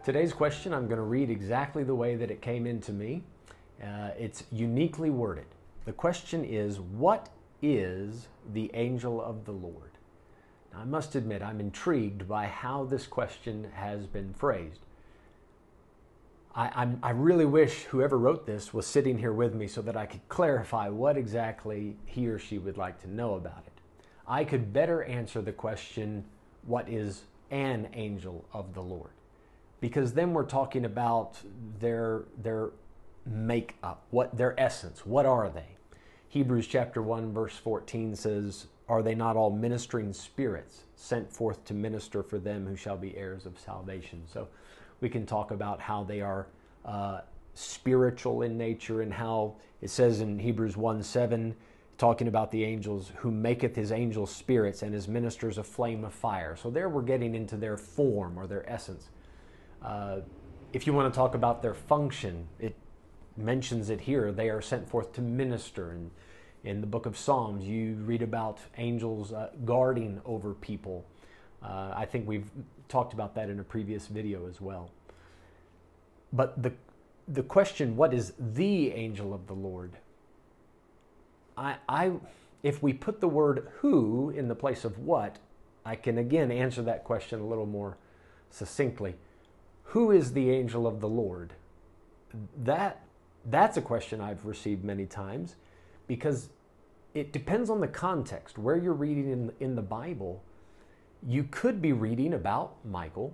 Today's question, I'm going to read exactly the way that it came into me. It's uniquely worded. The question is, what is the angel of the Lord? Now, I must admit, I'm intrigued by how this question has been phrased. I really wish whoever wrote this was sitting here with me so that I could clarify what exactly he or she would like to know about it. I could better answer the question, what is an angel of the Lord? Because then we're talking about their makeup, what their essence, what are they? Hebrews chapter 1 verse 14 says, "Are they not all ministering spirits sent forth to minister for them who shall be heirs of salvation?" So we can talk about how they are spiritual in nature, and how it says in Hebrews 1:7, talking about the angels, who maketh his angels spirits and his ministers a flame of fire. So there we're getting into their form or their essence. If you want to talk about their function, it mentions it here. They are sent forth to minister. And in the book of Psalms, you read about angels guarding over people. I think we've talked about that in a previous video as well. But the question, what is the angel of the Lord? If we put the word who in the place of what, I can again answer that question a little more succinctly. Who is the angel of the Lord? That's a question I've received many times, because it depends on the context. Where you're reading in the Bible, you could be reading about Michael.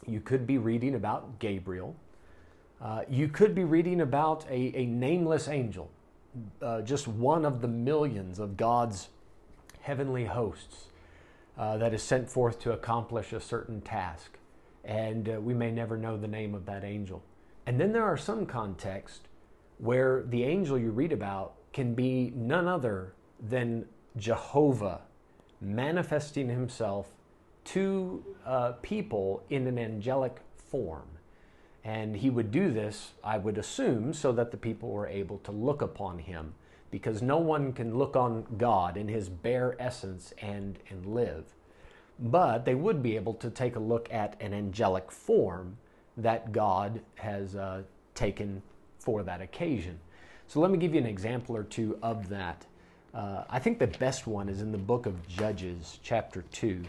You could be reading about Gabriel. You could be reading about a nameless angel, just one of the millions of God's heavenly hosts that is sent forth to accomplish a certain task. And we may never know the name of that angel. And then there are some contexts where the angel you read about can be none other than Jehovah manifesting himself to people in an angelic form. And he would do this, I would assume, so that the people were able to look upon him, because no one can look on God in his bare essence and live. But they would be able to take a look at an angelic form that God has taken for that occasion. So let me give you an example or two of that. I think the best one is in the book of Judges, chapter 2.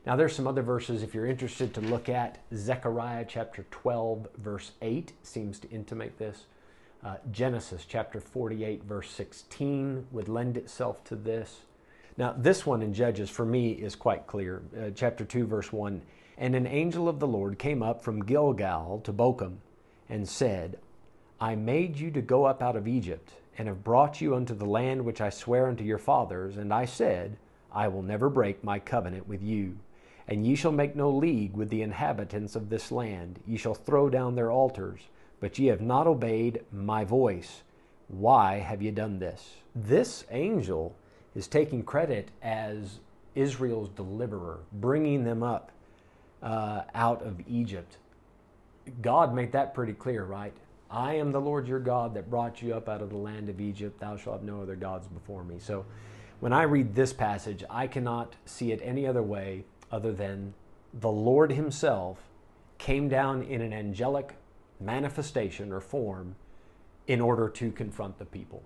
Now there's some other verses if you're interested to look at. Zechariah chapter 12, verse 8 seems to intimate this. Genesis chapter 48, verse 16 would lend itself to this. Now, this one in Judges, for me, is quite clear. Chapter 2, verse 1, "And an angel of the Lord came up from Gilgal to Bochum, and said, I made you to go up out of Egypt, and have brought you unto the land which I swear unto your fathers. And I said, I will never break my covenant with you. And ye shall make no league with the inhabitants of this land. Ye shall throw down their altars, but ye have not obeyed my voice. Why have ye done this?" This angel is taking credit as Israel's deliverer, bringing them up out of Egypt. God made that pretty clear, right? "I am the Lord your God that brought you up out of the land of Egypt. Thou shalt have no other gods before me." So when I read this passage, I cannot see it any other way other than the Lord himself came down in an angelic manifestation or form in order to confront the people.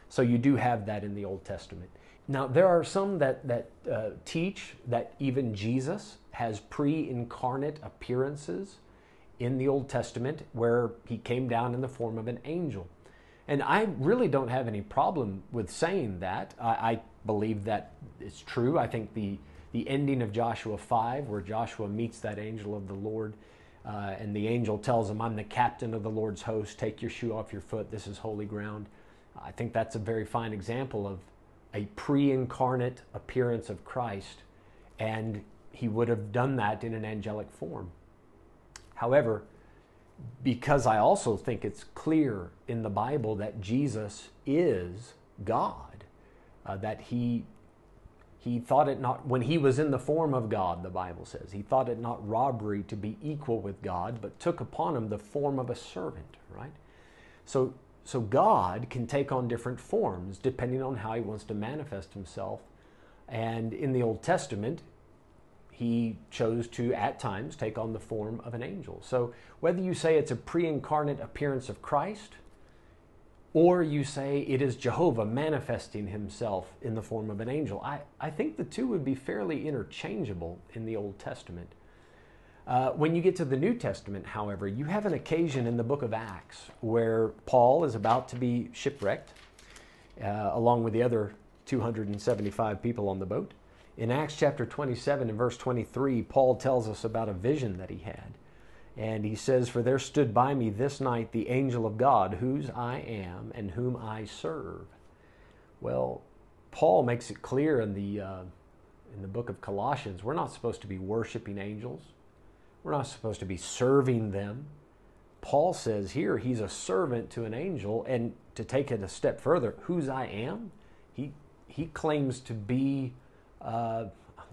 So you do have that in the Old Testament. Now, there are some that teach that even Jesus has pre-incarnate appearances in the Old Testament where he came down in the form of an angel. And I really don't have any problem with saying that. I believe that it's true. I think the ending of Joshua 5, where Joshua meets that angel of the Lord, and the angel tells him, "I'm the captain of the Lord's host. Take your shoe off your foot. This is holy ground." I think that's a very fine example of a pre-incarnate appearance of Christ, and he would have done that in an angelic form. However, because I also think it's clear in the Bible that Jesus is God, that he thought it not, when he was in the form of God, the Bible says, he thought it not robbery to be equal with God, but took upon him the form of a servant, right? So God can take on different forms depending on how he wants to manifest himself. And in the Old Testament, he chose to, at times, take on the form of an angel. So whether you say it's a pre-incarnate appearance of Christ, or you say it is Jehovah manifesting himself in the form of an angel, I think the two would be fairly interchangeable in the Old Testament. When you get to the New Testament, however, you have an occasion in the book of Acts where Paul is about to be shipwrecked, along with the other 275 people on the boat. In Acts chapter 27 and verse 23, Paul tells us about a vision that he had. And he says, "For there stood by me this night the angel of God, whose I am and whom I serve." Well, Paul makes it clear in the book of Colossians, we're not supposed to be worshiping angels. We're not supposed to be serving them. Paul says here he's a servant to an angel, and to take it a step further, whose I am, he claims to be,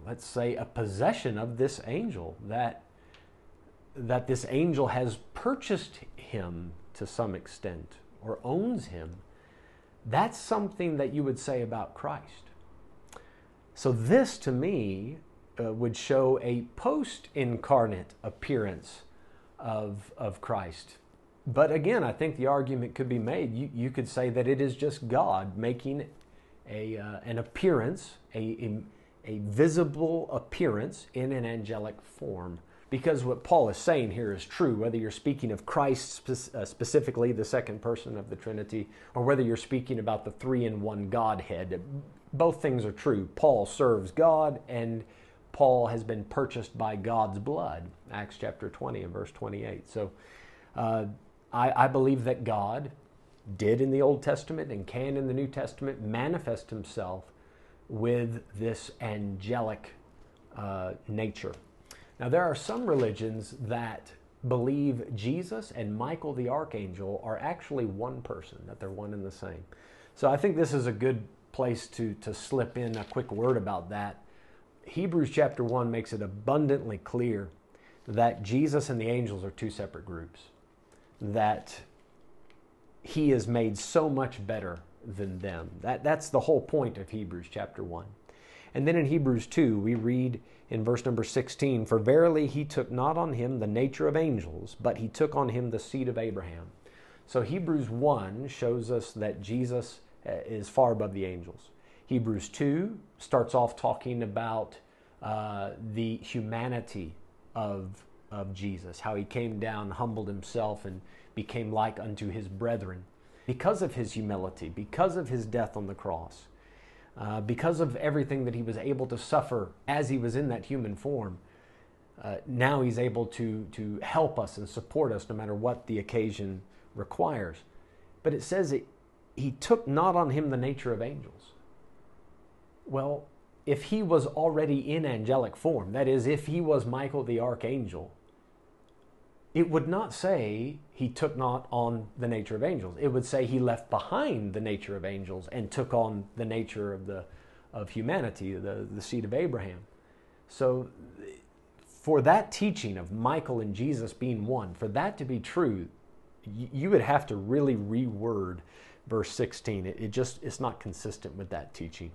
let's say, a possession of this angel, that this angel has purchased him to some extent or owns him. That's something that you would say about Christ. So this, to me, would show a post-incarnate appearance of Christ. But again, I think the argument could be made. You could say that it is just God making an appearance, a visible appearance in an angelic form. Because what Paul is saying here is true, whether you're speaking of Christ specifically, the second person of the Trinity, or whether you're speaking about the three-in-one Godhead. Both things are true. Paul serves God, and Paul has been purchased by God's blood, Acts chapter 20 and verse 28. So I believe that God did in the Old Testament and can in the New Testament manifest himself with this angelic nature. Now, there are some religions that believe Jesus and Michael the archangel are actually one person, that they're one and the same. So I think this is a good place to slip in a quick word about that. Hebrews chapter 1 makes it abundantly clear that Jesus and the angels are two separate groups, that he is made so much better than them. That's the whole point of Hebrews chapter 1. And then in Hebrews 2, we read in verse number 16, "For verily he took not on him the nature of angels, but he took on him the seed of Abraham." So Hebrews 1 shows us that Jesus is far above the angels. Hebrews 2 starts off talking about the humanity of Jesus, how he came down, humbled himself, and became like unto his brethren. Because of his humility, because of his death on the cross, because of everything that he was able to suffer as he was in that human form, now he's able to help us and support us no matter what the occasion requires. But it says he took not on him the nature of angels. Well, if he was already in angelic form, that is, if he was Michael the archangel, it would not say he took not on the nature of angels. It would say he left behind the nature of angels and took on the nature of humanity, the seed of Abraham. So for that teaching of Michael and Jesus being one, for that to be true, you would have to really reword verse 16. It's not consistent with that teaching.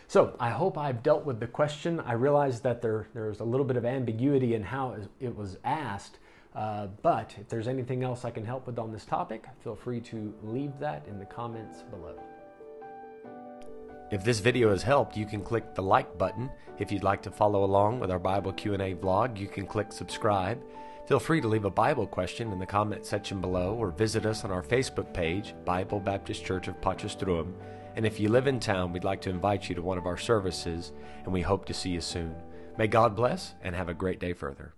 So I hope I've dealt with the question. I realize that there's a little bit of ambiguity in how it was asked, but if there's anything else I can help with on this topic, feel free to leave that in the comments below. If this video has helped, you can click the like button. If you'd like to follow along with our Bible Q&A vlog, you can click subscribe. Feel free to leave a Bible question in the comment section below, or visit us on our Facebook page, Bible Baptist Church of Potch. And if you live in town, we'd like to invite you to one of our services, and we hope to see you soon. May God bless, and have a great day further.